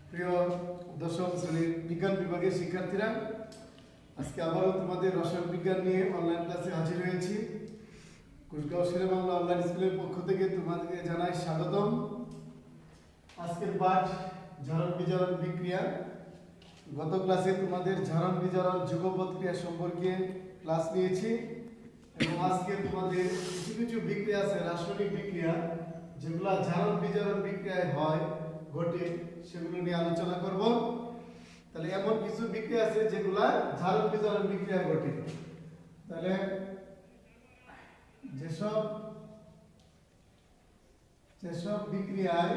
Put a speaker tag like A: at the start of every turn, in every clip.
A: প্রিয় দশম শ্রেণীর বিজ্ঞান বিভাগের শিক্ষার্থীরা, আজকে আবারও তোমাদের রসায়ন বিজ্ঞান নিয়ে অনলাইন ক্লাসে হাজির হয়েছি। কুচগাঁও শেরে বাংলা অনলাইন স্কুলের পক্ষ থেকে তোমাদেরকে জানাই স্বাগতম। আজকের পাঠ ঝারণ বিজারণ বিক্রিয়া। গত ক্লাসে তোমাদের ঝারণ বিজারণ যুগপৎ ক্রিয়া সম্পর্কে ক্লাস নিয়েছি এবং আজকে তোমাদের কিছু কিছু বিক্রিয়া আছে, রাসায়নিক বিক্রিয়া, যেগুলো ঝারণ বিজারণ বিক্রিয়ায় হয় ঘটে, সেগুলো নিয়ে আলোচনা করব। তাহলে এমন কিছু বিক্রিয়া আছে যেগুলা ঝারণ বিজারণ বিক্রিয়া ঘটে। তাহলে যেসব বিক্রিয়ায়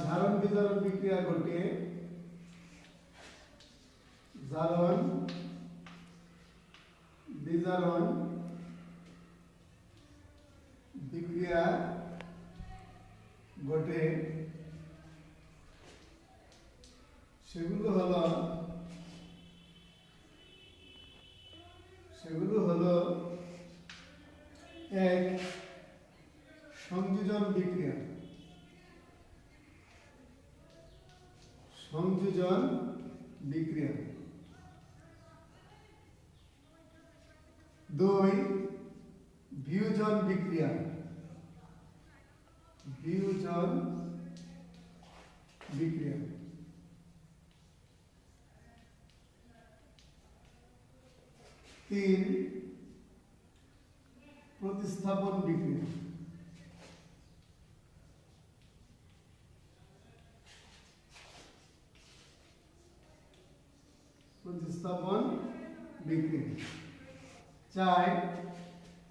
A: ঝারণ বিজারণ বিক্রিয়া ঘটে, ঝারণ বিজারণ বিক্রিয়া ঘটে, সেগুলো হলো এক, সংযোজন বিক্রিয়া, দুই, বিয়োজন বিক্রিয়া, তিন, প্রতিস্থাপন বিক্রিয়া, চার,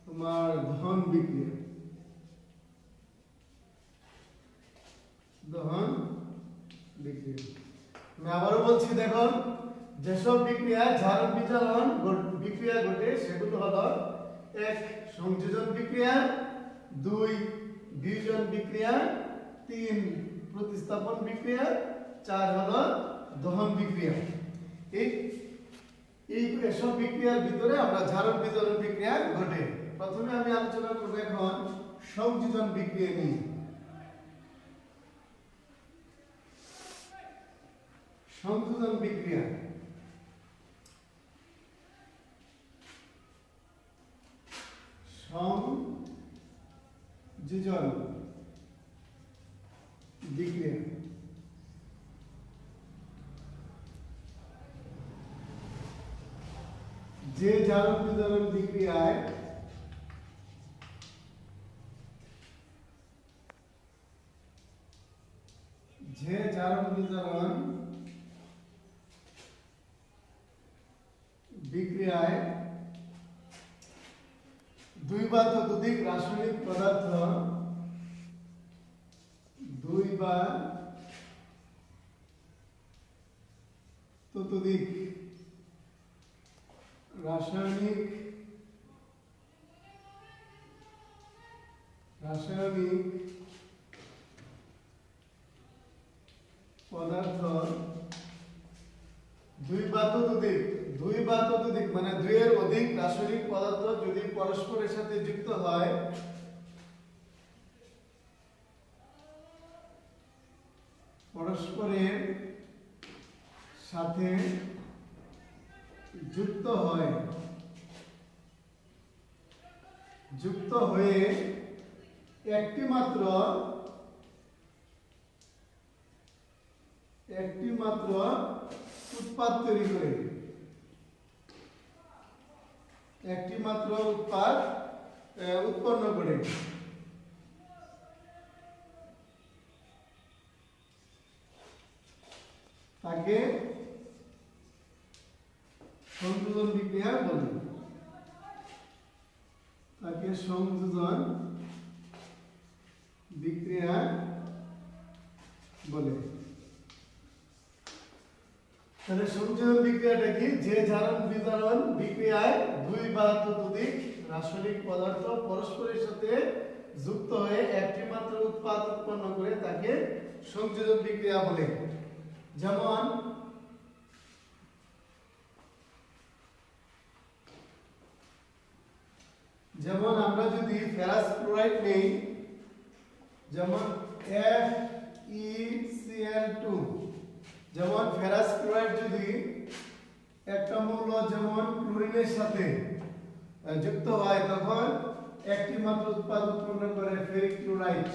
A: তোমার দহন বিক্রিয়া, আমি আবারও বলছি, দেখো, যেসব বিক্রিয়া ঝারণ বিজারণ বিক্রিয়া ঘটে সেগুলো হলো এক, সংযোজন বিক্রিয়া, দুই, বিয়োজন বিক্রিয়া, তিন, প্রতিস্থাপন বিক্রিয়া, চার হলো দহন বিক্রিয়া। এসব বিক্রিয়ার ভিতরে আমরা ঝারণ বিজারণ বিক্রিয়া ঘটে। প্রথমে আমি আলোচনা করব এখন সংযোজন বিক্রিয়া নিয়ে। সংযোজন বিক্রিয়া যে ঝারণ বিজারণ বিক্রিয়ায় দুই বা ততোধিক রাসায়নিক পদার্থ দুই বা ততোধিক মানে দুইয়ের অধিক রাসায়নিক পদার্থ যদি পরস্পরের সাথে যুক্ত হয়, যুক্ত হয়ে একটি মাত্র উৎপাদ তৈরি করে, উৎপন্ন করে, তাকে সংযোজন বিক্রিয়া বলে। তাহলে সংযোজন বিক্রিয়াটা কি? যে ঝারণ বিজারণ বিক্রিয়ায় দুই বা ততোধিক রাসায়নিক পদার্থ পরস্পরের সাথে যুক্ত হয়ে একটি মাত্র উৎপাদ উৎপন্ন করে তাকে সংযোজন বিক্রিয়া বলে। যেমন যেমন আমরা যদি ফেরাস ক্লোরাইড নেই, যেমন FeCl2, যেমন ফেরাস ক্লোরাইড যদি একটা মৌল যেমন ক্লোরিনের সাথে যুক্ত হয় তখন একটি মাত্র উৎপাদ উৎপন্ন করে ফেরিক ক্লোরাইড।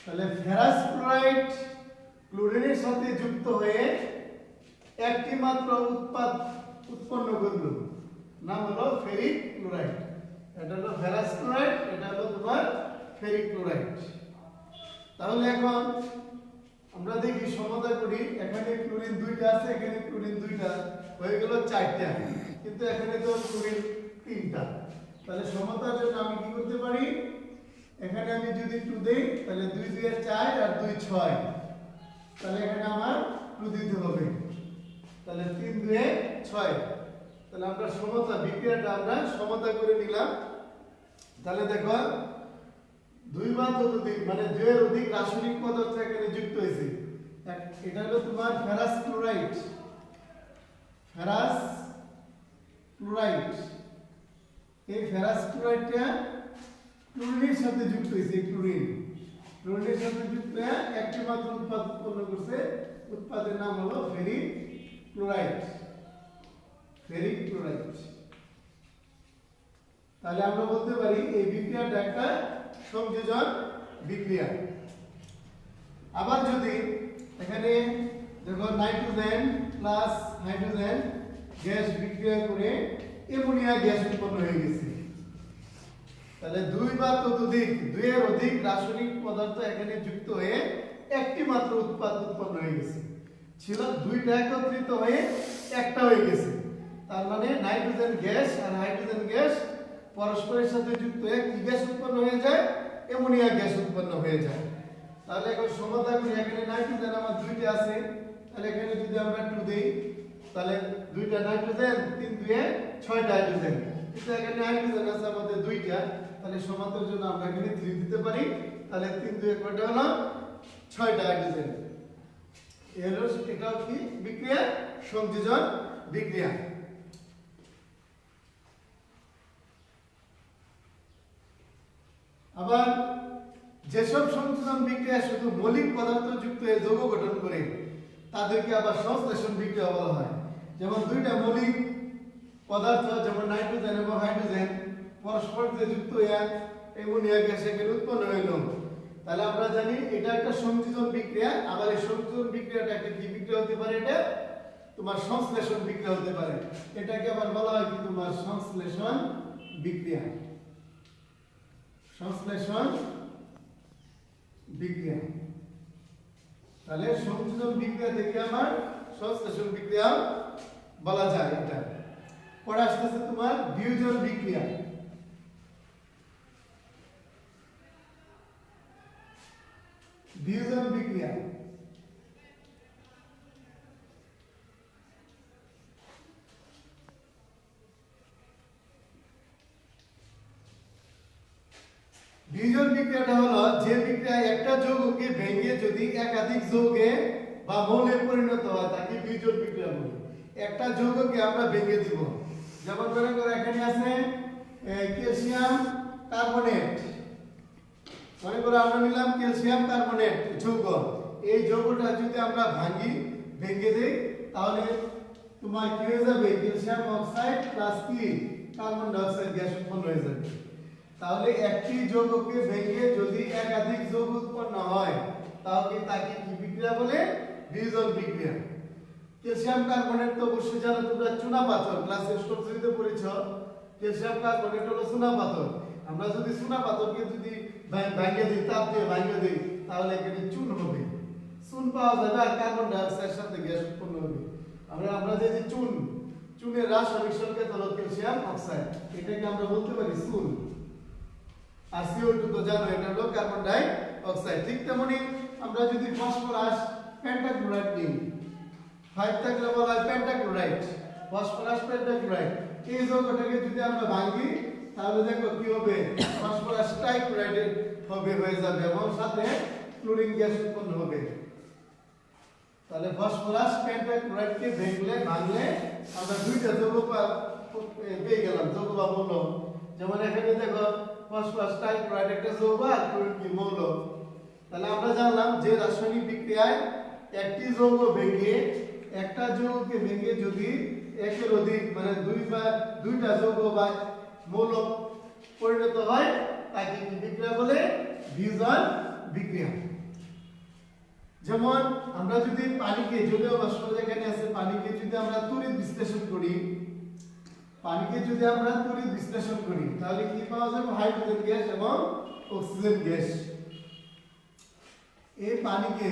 A: তাহলে ফেরাস ক্লোরাইড ক্লোরিনের সাথে যুক্ত হয়ে একটি মাত্র উৎপাদ উৎপন্ন করলো, নাম হলো ফেরিক ক্লোরাইড। এটা হলো ফেরাস ক্লোরাইড, এটা হলো তোমার ফেরিক ক্লোরাইড। তাহলে এখন আমরা দেখি সমতা করি, এখানে ক্লোরিন দুইটা আছে, এখানে ক্লোরিন দুইটা, হয়ে গেল চারটা, কিন্তু এখানে তো ক্লোরিন তিনটা। তাহলে সমতার জন্য আমি কি করতে পারি, এখানে আমি যদি 2 দেই তাহলে 2 2 4 আর 2 6, তাহলে এখানে আমার 2 দিতে হবে, তাহলে 3 2 6। তাহলে আমরা সমতা বিক্রিয়াটা আমরা সমতা করে নিলাম। তাহলে দেখো 2 বা ততোধিক মানে 2 এর অধিক রাসায়নিক পদার্থ এখানে যুক্ত হয়েছে। এটা হলো তোমার ফেরাস ক্লোরাইড, ফেরাস ক্লোরাইড। এই ফেরাস ক্লোরাইডটা ক্লোরিনের সাথে যুক্ত হয়েছে, ক্লোরিনের সাথে যুক্ত হয়ে একটি মাত্র উৎপাদ উৎপন্ন করছে, উৎপাদের নাম হলো ফেরিক ক্লোরাইড, ফেরিক ক্লোরাইড। তাহলে আমরা বলতে পারি এই বিক্রিয়াটা একটা সংযোজন বিক্রিয়া। আবার যদি এখানে দেখো নাইট্রোজেন প্লাস হাইড্রোজেন গ্যাস বিক্রিয়া করে অ্যামোনিয়া গ্যাস উৎপন্ন হয়ে গেছে, তাহলে 2 বা ততোধিক 2 এর অধিক রাসায়নিক পদার্থ এখানে যুক্ত হয়ে একটি মাত্র উৎপাদ উৎপন্ন হয়ে গেছে। ছিল 2টা একত্রিত হয়ে একটা হয়ে গেছে, তার মানে নাইট্রোজেন গ্যাস আর হাইড্রোজেন গ্যাস পরস্পরের সাথে যুক্ত হয়ে কি গ্যাস উৎপন্ন হয়ে যায়, অ্যামোনিয়া গ্যাস উৎপন্ন হয়ে যায়। তাহলে এখন সমতা করি, এখানে নাইট্রোজেন আমার 2টা আছে, তাহলে এখানে যদি আমরা 2 দেই তাহলে 2টা নাইট্রোজেন 3 2 6টা হাইড্রোজেন, কিন্তু এখানে হাইড্রোজেন আছে আমাদের 2টা, তাহলে সমাতার জন্য আমরা এখানে 3 দিতে পারি, তাহলে 3 2 কয়টা হলো 6টা হাইড্রোজেন। এটাও কি বিক্রিয়া, সংযোজন বিক্রিয়া। আবার যেসব সংযোজন বিক্রিয়া শুধু মৌলিক পদার্থ যুক্ত হয়ে যৌগ গঠন করে তাদেরকে আবার সংশ্লেষণ বিক্রিয়া বলা হয়। যেমন 2টা মৌলিক পদার্থ যেমন নাইট্রোজেন এবং হাইড্রোজেন পরস্পর যুক্ত হয়ে অ্যামোনিয়া গ্যাস এখানে উৎপন্ন হইল, তাহলে আমরা জানি এটা একটা সংযোজন বিক্রিয়া। আবার এই সংযোজন বিক্রিয়াটা একটা কি বিক্রিয়া হতে পারে, এটা তোমার সংশ্লেষণ বিক্রিয়া হতে পারে। এটাকে আবার বলা হয় কি তোমার সংশ্লেষণ বিক্রিয়া, সংশ্লেষণ বিক্রিয়া। তাহলে সংযোজন বিক্রিয়া থেকে আমার সংশ্লেষণ বিক্রিয়া বলা যায়। এটা পরে আসতেছে তোমার বিয়োজন বিক্রিয়া। বিয়োজন বিক্রিয়া বিয়োজন বিক্রিয়াটা হলো যে বিক্রিয়া একটা যৌগকে ভেঙে যদি একাধিক যৌগে বা মৌলে পরিণত হয় তাকে বিয়োজন বিক্রিয়া বলে। একটা যৌগকে আমরা ভেঙে দিব, যেমন মনে করো এখানে আছে ক্যালসিয়াম কার্বনেট, মনে করো আমরা নিলাম ক্যালসিয়াম কার্বনেট যৌগ। এই যৌগটা যদি আমরা ভেঙে দেই তাহলে তোমার কি হয়ে যাবে, ক্যালসিয়াম অক্সাইড প্লাস কি কার্বন ডাই অক্সাইড গ্যাস উৎপন্ন হয়ে যাবে। তাহলে একটি যৌগকে ভেঙে যদি একাধিক যৌগ উৎপন্ন হয় তাহলে তাকে কি বিক্রিয়া বলে, বিয়োজন বিক্রিয়া। ক্যালসিয়াম কার্বনেট তো অবশ্যই জানো তোমরা চুনা পাথর, ক্লাসে স্ট্রাকচারিতে পড়েছো, ক্যালসিয়াম কার্বনেট হলো চুনা পাথর। আমরা যদি চুনা পাথরকে যদি ভাঙিয়ে দিই, তাপ দিয়ে ভাঙিয়ে দিই তাহলে এখানে চুন হবে, চুন পাওয়া যাবে আর কার্বন ডাই অক্সাইডের সাথে গ্যাস উৎপন্ন হবে। আমরা যে চুনের রাসায়নিক সংকেত হলো ক্যালসিয়াম অক্সাইড, এটাকে আমরা বলতে পারি চুন। আর CO2 তো জানো এটা হলো কার্বন ডাই অক্সাইড। ঠিক তেমনি আমরা যদি ফসফরাস পেন্টাক্লোরাইড নিই, 5 থাকলে বলা হয় পেন্টাক্লোরাইড, ফসফরাস পেন্টাক্লোরাইড। এই যৌগটাকে যদি আমরা ভাঙি তাহলে দেখো কি হবে, ফসফরাস ট্রাইক্লোরাইড হয়ে যাবে এবং সাথে ক্লোরিন গ্যাস উৎপন্ন হবে। তাহলে ফসফরাস পেন্টাক্লোরাইডকে ভাঙলে আমরা 2টা যৌগ পেয়ে গেলাম যৌগ বা মৌল। যেমন এখানে দেখো ফসফরাস টাইক্লোরাইড একটা যৌগ আর ক্লোরিন কি মৌল। তাহলে আমরা জানলাম যে রাসায়নিক বিক্রিয়ায় একটি যৌগ ভেঙে একটা যৌগকে ভেঙে যদি একের অধিক মানে দুইটা যৌগ বা মৌল পরিণত হয় তাকে কি বিক্রিয়া বলে? বিয়োজন বিক্রিয়া। যেমন আমরা যদি পানিকে জলীয় বাষ্প যেখানে আছে পানিকে যদি আমরা তড়িৎ বিশ্লেষণ করি তাহলে কি পাওয়া যাবে? হাইড্রোজেন গ্যাস এবং অক্সিজেন গ্যাস। এই পানিকে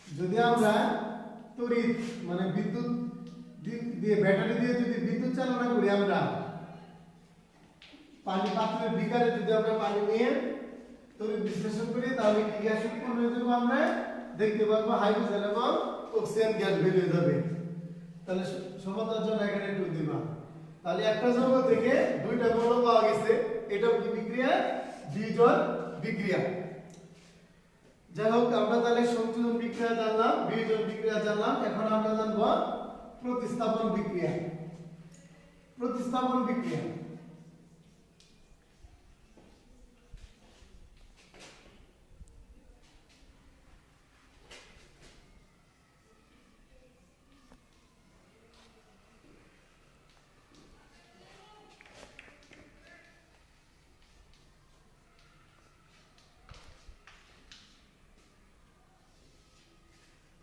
A: যদি আমরা তড়িৎ মানে বিদ্যুৎ দিয়ে ব্যাটারি দিয়ে যদি বিদ্যুৎ চালনা করি, আমরা পানি পাত্রের বিকারে যদি আমরা পানি নিয়ে তড়িৎ বিশ্লেষণ করি তাহলে কি গ্যাস উৎপন্ন হয়ে যাবে? আমরা দেখতে পাবো হাইড্রোজেন এবং অক্সিজেন গ্যাস বের হয়ে যাবে। তাহলে সমতার জন্য এখানে একটু দিবা। তাহলে একটা যৌগ থেকে দুইটা মৌল পাওয়া গেছে, এটাও কি বিক্রিয়া? বিয়োজন বিক্রিয়া। যাই হোক, আমরা তাহলে সংযোজন বিক্রিয়া জানলাম, বিয়োজন বিক্রিয়া জানলাম। এখন আমরা জানবো প্রতিস্থাপন বিক্রিয়া। প্রতিস্থাপন বিক্রিয়া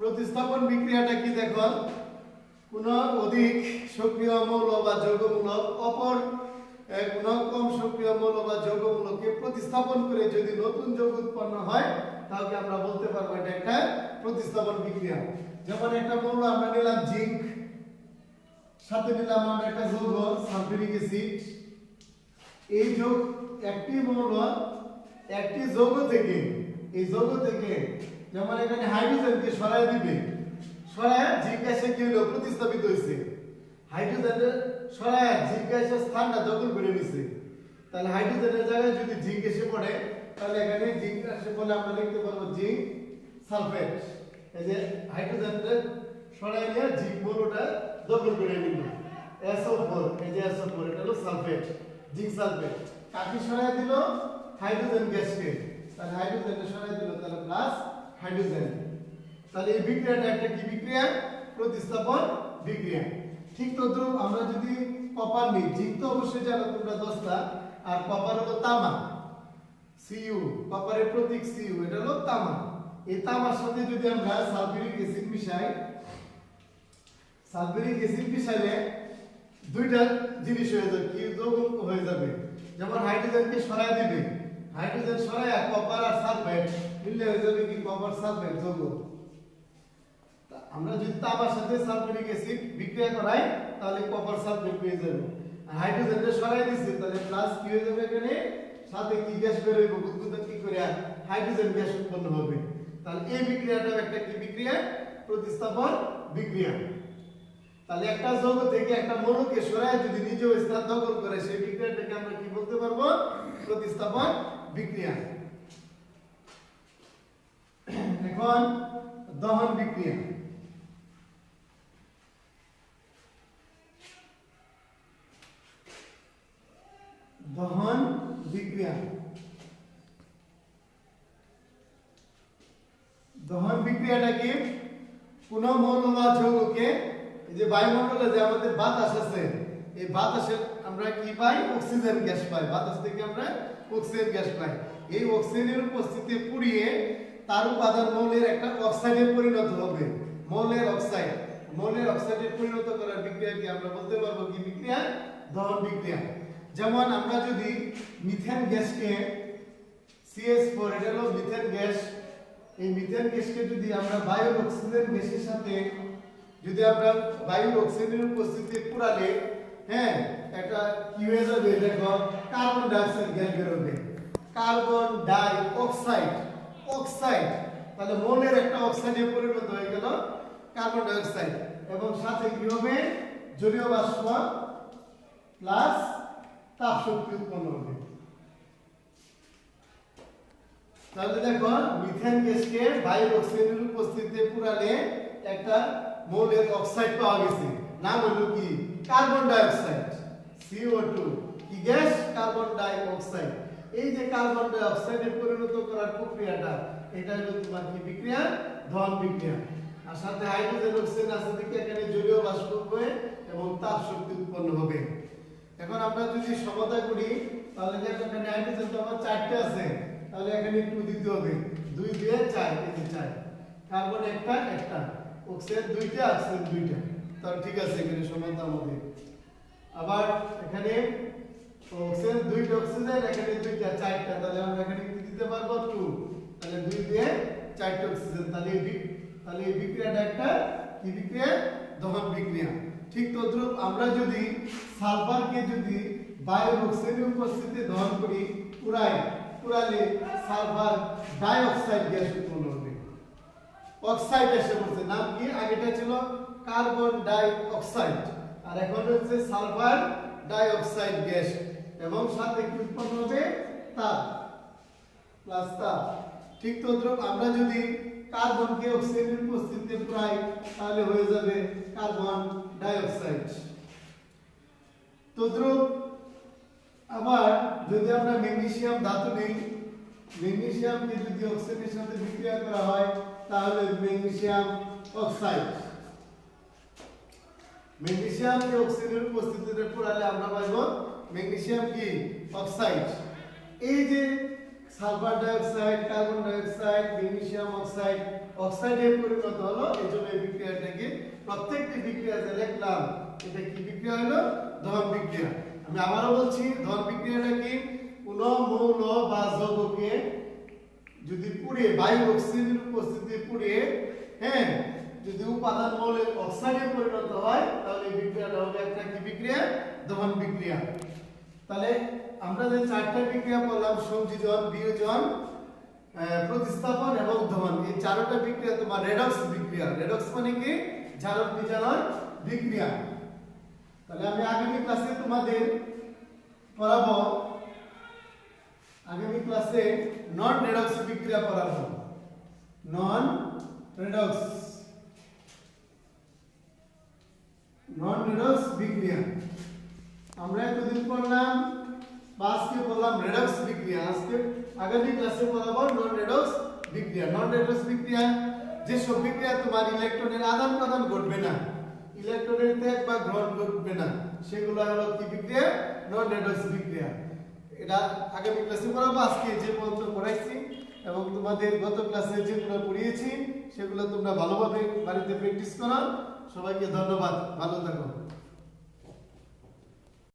A: প্রতিস্থাপন বিক্রিয়াটা কি? দেখো, কোন অধিক সক্রিয় মৌল বা যৌগমূলক অপর কোন কম সক্রিয় মৌল বা যৌগমূলককে প্রতিস্থাপন করে যদি নতুন যৌগ উৎপন্ন হয় তাহলে আমরা বলতে পারবো এটা একটা প্রতিস্থাপন বিক্রিয়া। যেমন একটা মৌল আমরা নিলাম জিঙ্ক, সাথে নিলাম আমরা একটা যৌগ সালফিউরিক অ্যাসিড। এই যৌগ একটি মৌল একটি যৌগ থেকে যেমন এখানে হাইড্রোজেনকে সরায় দিবে, সরায় জিঙ্ক গ্যাসে কি হলো? প্রতিস্থাপিত হয়েছে। হাইড্রোজেনের সরায় জিঙ্ক গ্যাসের স্থানটা দখল করে নিছে। তাহলে হাইড্রোজেনের জায়গায় যদি জিঙ্ক এসে পড়ে তাহলে এখানে জিঙ্ক এসে পড়লে আমরা লিখতে পারবো জিঙ্ক সালফেট। এই যে হাইড্রোজেনকে সরায় নিয়ে জিঙ্ক মৌলটা দখল করে নিল, SO4। এই যে SO4, এটা হলো সালফেট, জিঙ্ক সালফেট। কাকে সরায় দিল? হাইড্রোজেন গ্যাসকে। তাহলে হাইড্রোজেনকে সরায় দিল, তাহলে প্লাস হাইড্রোজেন। তাহলে এই বিক্রিয়াটা একটা কি বিক্রিয়া? প্রতিস্থাপন বিক্রিয়া। ঠিক তদ্রুপ আমরা যদি কপার নিই, জিঙ্ক তো অবশ্যই জানো তোমরা 10টা, আর কপার হলো তামা, Cu, কপারের প্রতীক Cu, এটা হলো তামা। এই তামার সাথে যদি আমরা সালফিউরিক অ্যাসিড মিশাইলে দুইটা জিনিস হয়ে যাবে, কি যৌগ হয়ে যাবে। যেমন হাইড্রোজেনকে সরায় দিবে, হাইড্রোজেন সরায় কপার আর সালফেট মিললে হয়ে যাবে কি? কপার সালফেট যৌগ। আমরা যদি তামার সাথে সালফিউরিক অ্যাসিড বিক্রিয়া করাই তাহলে কপার সালফেট পেয়ে যাব। আর হাইড্রোজেনটা সরাই দিচ্ছে তাহলে প্লাস কি হয়ে যাবে? এখানে সাথে কি গ্যাস বের হইব? বুদবুদ কি করে হাইড্রোজেন গ্যাস উৎপন্ন হবে। তাহলে এই বিক্রিয়াটাও একটা কি বিক্রিয়া? প্রতিস্থাপন বিক্রিয়া। তাহলে একটা যৌগ থেকে একটা মৌলকে সরায় যদি নিজেও স্থান দখল করে সেই বিক্রিয়াটাকে আমরা কি বলতে পারবো? প্রতিস্থাপন বিক্রিয়া। এখন দহন বিক্রিয়া। দহন বিক্রিয়া। দহন বিক্রিয়াটা কি? কোন মৌল বা যৌগকে, এই যে বায়ুমণ্ডলে যে আমাদের বাতাস আছে, এই বাতাসে আমরা কি পাই? অক্সিজেন গ্যাস পাই। বাতাস থেকে আমরা অক্সিজেন গ্যাস পাই। এই অক্সিজেনের উপস্থিতিতে পুড়িয়ে তার উপাদান মৌলের একটা অক্সাইডে পরিণত হবে। মৌলের অক্সাইডে পরিণত করার বিক্রিয়াকে আমরা বলতে পারবো কি বিক্রিয়া? দহন বিক্রিয়া। যেমন আমরা যদি মিথেন গ্যাসকে CH4, এটা হলো মিথেন গ্যাস, এই মিথেন গ্যাসকে যদি আমরা বায়ুর অক্সিজেন গ্যাসের সাথে যদি আমরা বায়ুর অক্সিজেনের উপস্থিতিতে পুরালে, হ্যাঁ, এটা কি হয়ে যাবে? দেখো, কার্বন ডাই অক্সাইড গ্যাস বের হবে। কার্বন ডাই অক্সাইড, তাহলে মৌলের একটা অক্সাইডে পরিণত হয়ে গেল কার্বন ডাই অক্সাইড, এবং সাথে কি হবে? জলীয় বাষ্প প্লাস তাপ শক্তি উৎপন্ন হবে। তাহলে দেখো, মিথেন গ্যাসকে বায়ুর অক্সিজেনের উপস্থিতিতে পুরালে একটা মৌলের অক্সাইড পাওয়া গেছে, নাম হলো কি? কার্বন ডাই অক্সাইড, CO2 কি গ্যাস? Carbon die oxide. এই যে কার্বন ডাই অক্সাইডে পরিণত করার প্রক্রিয়াটা, এটা হলো তোমার কি বিক্রিয়া? দহন বিক্রিয়া। আর সাথে হাইড্রোজেন অক্সিজেন আছে দেখে এখানে জলীয় বাষ্প হবে এবং তাপ শক্তি উৎপন্ন হবে। এখন আমরা যদি সমতা করি তাহলে দেখো এখানে হাইড্রোজেন তো আমার 4টা আছে, তাহলে এখানে 2 দিতে হবে। 2 দিয়ে 4, এই যে 4। কার্বন একটা, অক্সিজেন 2টা, অক্সিজেন 2টা। তাহলে ঠিক আছে, এখানে সমতা আমাদের। আবার এখানে অক্সিজেন 2টা, অক্সিজেন এখানে 2টা, 4টা, তাহলে আমরা এখানে কি দিতে পারবো? 2। তাহলে 2 দিয়ে 4টা অক্সিজেন। তাহলে এই বিক্রিয়াটা একটা কি বিক্রিয়া? দহন বিক্রিয়া। ঠিক তদ্রূপ আমরা যদি সালফারকে যদি বায়ুর অক্সিজেনের উপস্থিতিতে দহন করি, পুরালে সালফার ডাই অক্সাইড গ্যাস উৎপন্ন হবে। অক্সাইড এসে পড়ছে, নাম কি? আগেটা ছিল কার্বন ডাই অক্সাইড, আর এখন হচ্ছে সালফার ডাই অক্সাইড গ্যাস, এবং সাথে কি উৎপন্ন হবে? তাপ, প্লাস তাপ। ঠিক তদ্রূপ আমরা যদি কার্বনকে অক্সিজেনের উপস্থিতিতে পুরাই, তাহলে হয়ে যাবে কার্বন ডাই অক্সাইড। তদ্রূপ আবার যদি আমরা ম্যাগনেসিয়াম ধাতু নেই, ম্যাগনেসিয়ামকে যদি অক্সিজেনের সাথে বিক্রিয়া করা হয়, তাহলে ম্যাগনেসিয়াম অক্সাইড। ম্যাগনেসিয়ামকে অক্সিজেনের উপস্থিতিতে পোড়ালে আমরা পাবো ম্যাগনেসিয়াম কি? অক্সাইড। এই যে sulphur die oxide, carbon die oxide, magnesium oxide, অক্সাইডে পরিণত হলো। এজন্য এই বিক্রিয়াটাকে প্রত্যেকটি বিক্রিয়া যে লিখলাম, এটা কি বিক্রিয়া হলো? দহন বিক্রিয়া। আমি আবারও বলছি, দহন বিক্রিয়াটা কি? কোনো মৌল বা যৌগকে যদি পুড়িয়ে, বায়ু অক্সিজেনের উপস্থিতিতে পুড়িয়ে, হ্যাঁ, যদি উপাদান মৌলের অক্সাইডে পরিণত হয়, তাহলে এই বিক্রিয়াটা হবে একটা কি বিক্রিয়া? দহন বিক্রিয়া। তাহলে আমরা যে 4টা বিক্রিয়া বললাম, সংযোজন, বিয়োজন, প্রতিস্থাপন এবং দহন, এই 4টা বিক্রিয়া তোমার রেডক্স বিক্রিয়া। রেডক্স মানে কি? জারণ বিজারণ বিক্রিয়া। তাহলে আমি আগামী ক্লাসে তোমাদের পড়াবো, আগামী ক্লাসে নন রেডক্স বিক্রিয়া পড়াবো। নন রেডক্স বিক্রিয়া আমরা এতদিন পড়লাম, আজকে বললাম রেডক্স বিক্রিয়া। আজকে আগামী ক্লাসে পড়াবো নন রেডক্স বিক্রিয়া। নন রেডক্স বিক্রিয়া যে সব বিক্রিয়া তোমার ইলেকট্রনের আদান প্রদান ঘটবে না, ইলেকট্রনের ত্যাগ বা গ্রহণ ঘটবে না, সেগুলো হলো কি বিক্রিয়া? নন রেডক্স বিক্রিয়া। এটা আগামী ক্লাসে পড়াবো। আজকে যে পর্যন্ত পড়াইছি এবং তোমাদের গত ক্লাসে যেগুলো পড়িয়েছি সেগুলো তোমরা ভালোভাবে বাড়িতে প্র্যাকটিস করো। সবাইকে ধন্যবাদ, ভালো থাকো।